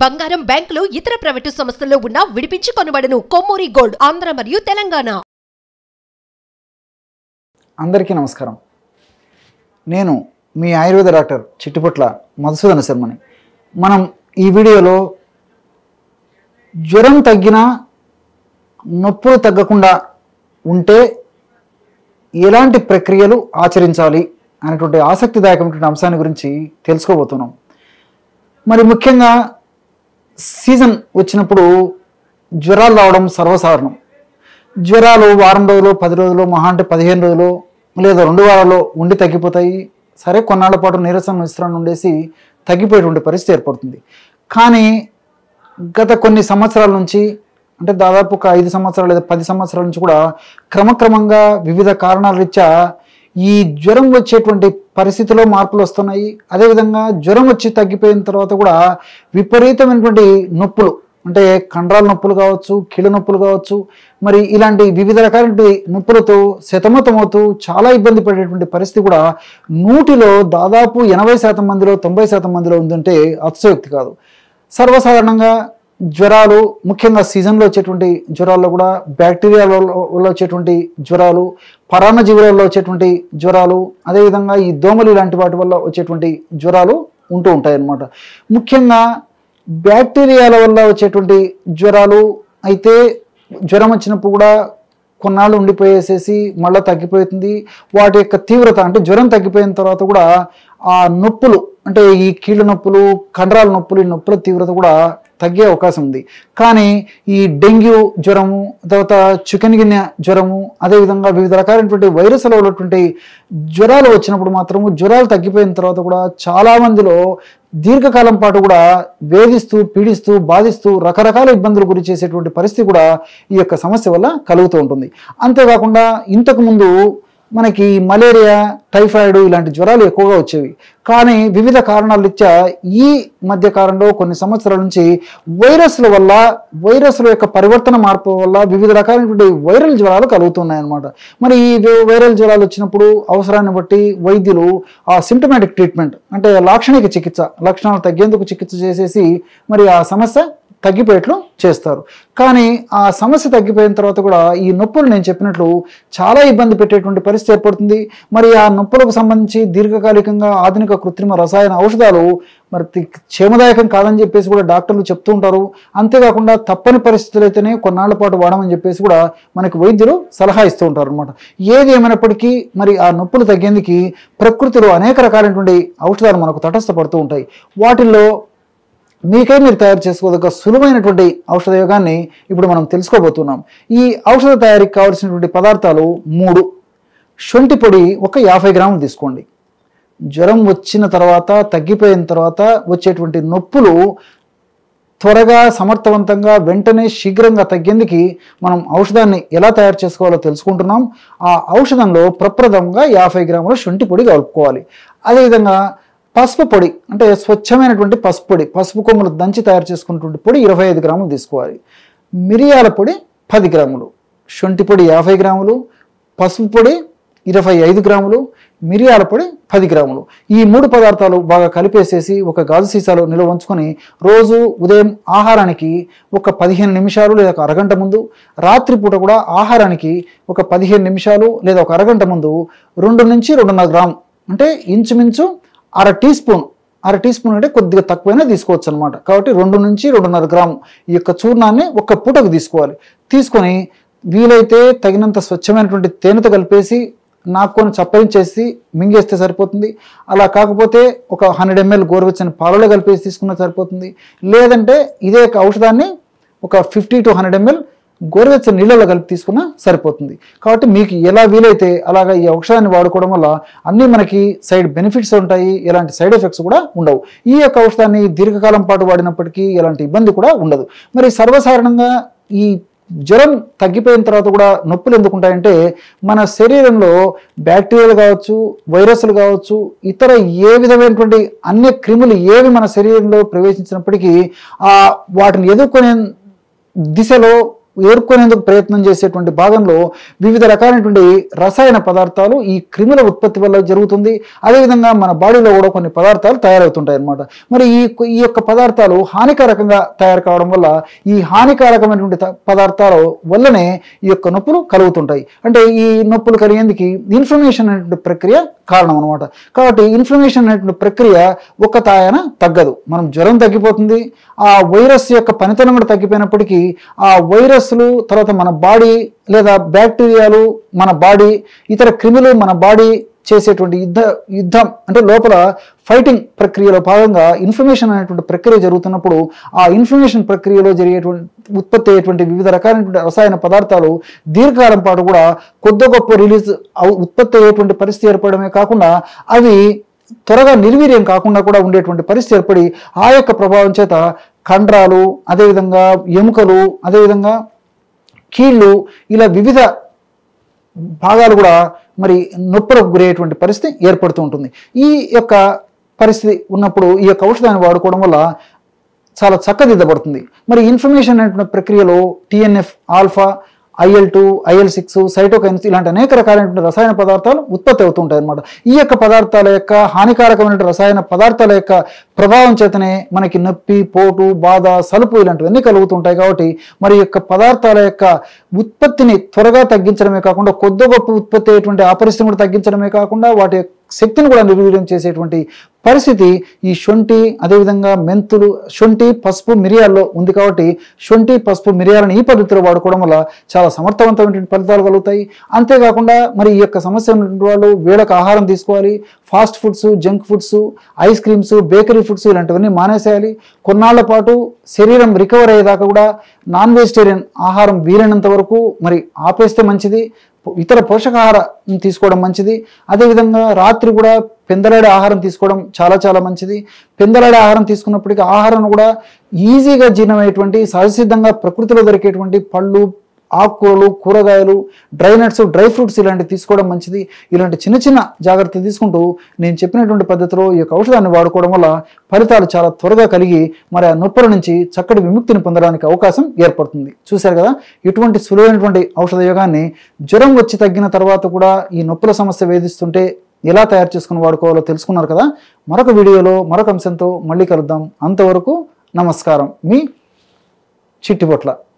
బంగారం బ్యాంకులు ఇతర ప్రైవేటు సంస్థల్లో ఉన్న విడిపించి కొనబడును. కొమ్మూరి గోల్డ్ ఆంధ్ర మరియు తెలంగాణ. అందరికీ నమస్కారం. నేను మీ ఆయుర్వేద డాక్టర్ చిట్టిపొట్ల మధుసూదన శర్మని. మనం ఈ వీడియోలో జ్వరం తగ్గినా నొప్పులు తగ్గకుండా ఉంటే ఎలాంటి ప్రక్రియలు ఆచరించాలి అనేటువంటి ఆసక్తిదాయకమైనటువంటి అంశాన్ని గురించి తెలుసుకోబోతున్నాం. మరి ముఖ్యంగా సీజన్ వచ్చినప్పుడు జ్వరాలు రావడం సర్వసాధారణం. జ్వరాలు వారం రోజులు, 10 రోజులు, మహా అంటే 15 రోజులు లేదా 2 వారాల్లో ఉండి తగ్గిపోతాయి. సరే, కొన్నాళ్ల పాటు నీరసం విశ్రాంతి ఉండేసి తగ్గిపోయేటువంటి పరిస్థితి ఏర్పడుతుంది. కానీ గత కొన్ని సంవత్సరాల నుంచి, అంటే దాదాపు ఒక 5 సంవత్సరాలు లేదా 10 సంవత్సరాల నుంచి కూడా క్రమక్రమంగా వివిధ కారణాల రీత్యా ఈ జ్వరం వచ్చేటువంటి పరిస్థితిలో మార్పులు వస్తున్నాయి. అదేవిధంగా జ్వరం వచ్చి తగ్గిపోయిన తర్వాత కూడా విపరీతమైనటువంటి నొప్పులు, అంటే కండరాల నొప్పులు కావచ్చు, కీళ్ళ నొప్పులు కావచ్చు, మరి ఇలాంటి వివిధ రకాలైన నొప్పులతో సతమతమవుతూ చాలా ఇబ్బంది పడేటువంటి పరిస్థితి కూడా 100లో దాదాపు 80% మందిలో, 90% మందిలో ఉందంటే అతిశయోక్తి కాదు. సర్వసాధారణంగా జ్వరాలు, ముఖ్యంగా సీజన్లో వచ్చేటువంటి జ్వరాల్లో కూడా బ్యాక్టీరియా వల్ల వచ్చేటువంటి జ్వరాలు, పరాన్నజీవులలో వచ్చేటువంటి జ్వరాలు, అదేవిధంగా ఈ దోమలు ఇలాంటి వాటి వల్ల వచ్చేటువంటి జ్వరాలు ఉంటూ ఉంటాయన్నమాట. ముఖ్యంగా బ్యాక్టీరియాల వల్ల వచ్చేటువంటి జ్వరాలు అయితే జ్వరం వచ్చినప్పుడు కూడా కొన్నాళ్ళు ఉండిపోయేసేసి మళ్ళీ తగ్గిపోతుంది. వాటి యొక్క తీవ్రత, అంటే జ్వరం తగ్గిపోయిన తర్వాత కూడా ఆ నొప్పులు, అంటే ఈ కీళ్ళ నొప్పులు, కండరాల నొప్పులు, ఈ నొప్పుల తీవ్రత కూడా తగ్గే అవకాశం ఉంది. కానీ ఈ డెంగ్యూ జ్వరము, తర్వాత చికెన్ గిన్నె జ్వరము, అదేవిధంగా వివిధ రకాలైనటువంటి వైరస్లో ఉన్నటువంటి జ్వరాలు వచ్చినప్పుడు మాత్రము జ్వరాలు తగ్గిపోయిన తర్వాత కూడా చాలామందిలో దీర్ఘకాలం పాటు కూడా వేధిస్తూ, పీడిస్తూ, బాధిస్తూ రకరకాల ఇబ్బందులు గురి చేసేటువంటి పరిస్థితి కూడా ఈ యొక్క సమస్య వల్ల కలుగుతూ ఉంటుంది. అంతేకాకుండా ఇంతకుముందు మనకి మలేరియా, టైఫాయిడ్ ఇలాంటి జ్వరాలు ఎక్కువగా వచ్చేవి. కానీ వివిధ కారణాల రీత్యా ఈ మధ్య కాలంలో కొన్ని సంవత్సరాల నుంచి వైరస్ల యొక్క పరివర్తన మార్పు వల్ల వివిధ రకాలైనటువంటి వైరల్ జ్వరాలు కలుగుతున్నాయి అన్నమాట. మరి ఈ వైరల్ జ్వరాలు వచ్చినప్పుడు అవసరాన్ని బట్టి వైద్యులు ఆ సిమ్టమాటిక్ ట్రీట్మెంట్, అంటే లాక్షణిక చికిత్స, లక్షణాలు తగ్గేందుకు చికిత్స చేసేసి మరి ఆ సమస్య తగ్గిపోయేట్లు చేస్తారు. కానీ ఆ సమస్య తగ్గిపోయిన తర్వాత కూడా ఈ నొప్పులు నేను చెప్పినట్లు చాలా ఇబ్బంది పెట్టేటువంటి పరిస్థితి ఏర్పడుతుంది. మరి ఆ నొప్పులకు సంబంధించి దీర్ఘకాలికంగా ఆధునిక కృత్రిమ రసాయన ఔషధాలు మరి క్షేమదాయకం కాదని చెప్పేసి కూడా డాక్టర్లు చెప్తూ ఉంటారు. అంతేకాకుండా తప్పని పరిస్థితులు అయితేనే కొన్నాళ్ల పాటు వాడమని చెప్పేసి కూడా మనకి వైద్యులు సలహా ఇస్తూ ఉంటారు అనమాట. ఏది ఏమైనప్పటికీ మరి ఆ నొప్పులు తగ్గేందుకు ప్రకృతిలో అనేక రకాలైనటువంటి ఔషధాలు మనకు తటస్థపడుతూ ఉంటాయి. వాటిల్లో మీకై మీరు తయారు చేసుకోదగ్గ సులువైనటువంటి ఔషధ యోగాన్ని ఇప్పుడు మనం తెలుసుకోబోతున్నాం. ఈ ఔషధ తయారీకి కావలసినటువంటి పదార్థాలు 3. శొంఠి పొడి ఒక 50 గ్రాములు తీసుకోండి. జ్వరం వచ్చిన తర్వాత, తగ్గిపోయిన తర్వాత వచ్చేటువంటి నొప్పులు త్వరగా, సమర్థవంతంగా, వెంటనే, శీఘ్రంగా తగ్గేందుకు మనం ఔషధాన్ని ఎలా తయారు చేసుకోవాలో తెలుసుకుంటున్నాం. ఆ ఔషధంలో ప్రప్రథమంగా 50 గ్రాముల శొంఠి పొడి కలుపుకోవాలి. అదేవిధంగా పసుపు పొడి, అంటే స్వచ్ఛమైనటువంటి పసుపు పొడి, పసుపు కొమ్ములు దంచి తయారు చేసుకున్నటువంటి పొడి 25 గ్రాములు తీసుకోవాలి. మిరియాల పొడి 10 గ్రాములు, శొంఠి పొడి 50 గ్రాములు, పసుపు పొడి 25 గ్రాములు, మిరియాల పొడి 10 గ్రాములు. ఈ 3 పదార్థాలు బాగా కలిపేసేసి ఒక గాజు సీసాలో నిల్వ ఉంచుకొని రోజు ఉదయం ఆహారానికి ఒక 15 నిమిషాలు లేదా ఒక అరగంట ముందు, రాత్రిపూట కూడా ఆహారానికి ఒక 15 నిమిషాలు లేదా ఒక అరగంట ముందు 2 నుంచి 2.5 గ్రాము, అంటే ఇంచుమించు అర టీ స్పూన్ అంటే కొద్దిగా తక్కువైనా తీసుకోవచ్చు అనమాట. కాబట్టి 2 నుంచి 2.5 గ్రాము ఈ యొక్క చూర్ణాన్ని ఒక్క పూటకు తీసుకోవాలి. తీసుకొని వీలైతే తగినంత స్వచ్ఛమైనటువంటి తేనెతో కలిపేసి నాకుకొని చప్పరించేసి మింగేస్తే సరిపోతుంది. అలా కాకపోతే ఒక 100 ml గోరువెచ్చని పాలలో కలిపేసి తీసుకున్నా సరిపోతుంది. లేదంటే ఇదే ఔషధాన్ని ఒక 50 to 100 ml గోరువెచ్చని నీళ్ళలో కలిపి తీసుకున్నా సరిపోతుంది. కాబట్టి మీకు ఎలా వీలైతే అలాగా ఈ ఔషధాన్ని వాడుకోవడం వల్ల అన్నీ మనకి సైడ్ బెనిఫిట్స్ ఉంటాయి, ఎలాంటి సైడ్ ఎఫెక్ట్స్ కూడా ఉండవు. ఈ యొక్క ఔషధాన్ని దీర్ఘకాలం పాటు వాడినప్పటికీ ఎలాంటి ఇబ్బంది కూడా ఉండదు. మరి సర్వసాధారణంగా ఈ జ్వరం తగ్గిపోయిన తర్వాత కూడా నొప్పులు ఎందుకు ఉంటాయంటే, మన శరీరంలో బ్యాక్టీరియాలు కావచ్చు, వైరస్లు కావచ్చు, ఇతర ఏ విధమైనటువంటి అన్ని క్రిములు ఏవి మన శరీరంలో ప్రవేశించినప్పటికీ వాటిని ఎదుర్కొనే దిశలో ఏర్కొనేందుకు ప్రయత్నం చేసేటువంటి భాగంలో వివిధ రకాలైనటువంటి రసాయన పదార్థాలు ఈ క్రిముల ఉత్పత్తి వల్ల జరుగుతుంది. అదేవిధంగా మన బాడీలో కూడా కొన్ని పదార్థాలు తయారవుతుంటాయి అన్నమాట. మరి ఈ యొక్క పదార్థాలు హానికారకంగా తయారు కావడం వల్ల ఈ హానికారకమైనటువంటి పదార్థాల వల్లనే ఈ యొక్క నొప్పులు కలుగుతుంటాయి. అంటే ఈ నొప్పులు కలిగేందుకు ఇన్ఫ్లమేషన్ అనేటువంటి ప్రక్రియ కారణం అనమాట. కాబట్టి ఇన్ఫ్లమేషన్ అనేటువంటి ప్రక్రియ ఒక్క తాయన తగ్గదు. మనం జ్వరం తగ్గిపోతుంది, ఆ వైరస్ యొక్క పనితనం కూడా తగ్గిపోయినప్పటికీ ఆ వైరస్లు తర్వాత మన బాడీ లేదా బ్యాక్టీరియాలు మన బాడీ ఇతర క్రిములు మన బాడీ చేసేటువంటి యుద్ధం అంటే లోపల ఫైటింగ్ ప్రక్రియలో భాగంగా ఇన్ఫ్లమేషన్ అనేటువంటి ప్రక్రియ జరుగుతున్నప్పుడు ఆ ఇన్ఫ్లమేషన్ ప్రక్రియలో జరిగేటువంటి ఉత్పత్తి అయ్యేటువంటి వివిధ రకాలైనటువంటి రసాయన పదార్థాలు దీర్ఘకాలం పాటు కూడా కొద్ది గొప్ప రిలీజ్ ఉత్పత్తి అయ్యేటువంటి పరిస్థితి ఏర్పడమే కాకుండా అవి త్వరగా నిర్వీర్యం కాకుండా కూడా ఉండేటువంటి పరిస్థితి ఏర్పడి ఆ యొక్క ప్రభావం చేత కండరాలు, అదేవిధంగా ఎముకలు, అదేవిధంగా కీళ్ళు ఇలా వివిధ భాగాలు కూడా మరి నొప్పులకు గురయ్యేటువంటి పరిస్థితి ఏర్పడుతూ ఉంటుంది. ఈ యొక్క పరిస్థితి ఉన్నప్పుడు ఈ యొక్క ఔషధాన్ని వాడుకోవడం వల్ల చాలా చక్కదిద్దబడుతుంది. మరి ఇన్ఫ్లమేషన్ అనేటువంటి ప్రక్రియలో TNF, alpha, IL-2, IL-6, cytokines ఇలాంటి అనేక రకాలైనటువంటి రసాయన పదార్థాలు ఉత్పత్తి అవుతుంటాయి అన్నమాట. ఈ యొక్క పదార్థాల యొక్క హానికారకమైన రసాయన పదార్థాల యొక్క ప్రభావం చేతనే మనకి నొప్పి, పోటు, బాధ, సలుపు ఇలాంటివన్నీ కలుగుతుంటాయి. కాబట్టి మరి యొక్క పదార్థాల యొక్క ఉత్పత్తిని త్వరగా తగ్గించడమే కాకుండా కొద్ది గొప్ప ఉత్పత్తి అయ్యేటువంటి ఆ పరిస్థితిని కూడా తగ్గించడమే కాకుండా వాటి శక్తిని కూడా నిర్వీర్యం చేసేటువంటి పరిస్థితి ఈ శొంఠి, అదేవిధంగా మెంతులు, శొంఠి, పసుపు, మిరియాల్లో ఉంది. కాబట్టి శొంఠి, పసుపు, మిరియాలను ఈ పద్ధతిలో వాడుకోవడం వల్ల చాలా సమర్థవంతమైనటువంటి ఫలితాలు కలుగుతాయి. అంతేకాకుండా మరి ఈ యొక్క సమస్య ఉన్నటువంటి వాళ్ళు వేళకు ఆహారం తీసుకోవాలి. Fast foods, junk foods, ice creams, bakery foods ఇలాంటివన్నీ మానేసేయాలి. కొన్నాళ్ల పాటు శరీరం రికవర్ అయ్యేదాకా కూడా నాన్ వెజిటేరియన్ ఆహారం వీలైనంత వరకు మరి ఆపేస్తే మంచిది. ఇతర పోషకాహారం తీసుకోవడం మంచిది. అదేవిధంగా రాత్రి కూడా పెందలాడే ఆహారం తీసుకోవడం చాలా చాలా మంచిది. పెందలాడే ఆహారం తీసుకున్నప్పటికీ ఆహారం కూడా ఈజీగా జీర్ణమయ్యేటువంటి సహజసిద్ధంగా ప్రకృతిలో దొరికేటువంటి పళ్ళు, ఆకుకూరలు, కూరగాయలు, డ్రై నట్స్, డ్రై ఫ్రూట్స్ ఇలాంటివి తీసుకోవడం మంచిది. ఇలాంటి చిన్న చిన్న జాగ్రత్తలు తీసుకుంటూ నేను చెప్పినటువంటి పద్ధతిలో ఈ యొక్క ఔషధాన్ని వాడుకోవడం వల్ల ఫలితాలు చాలా త్వరగా కలిగి మరి ఆ నొప్పుల నుంచి చక్కటి విముక్తిని పొందడానికి అవకాశం ఏర్పడుతుంది. చూశారు కదా, ఇటువంటి సులువైనటువంటి ఔషధ యోగాన్ని జ్వరం వచ్చి తగ్గిన తర్వాత కూడా ఈ నొప్పుల సమస్య వేధిస్తుంటే ఎలా తయారు చేసుకుని వాడుకోవాలో తెలుసుకున్నారు కదా. మరొక వీడియోలో మరొక అంశంతో మళ్ళీ కలుద్దాం. అంతవరకు నమస్కారం. మీ చిట్టిబొట్ల.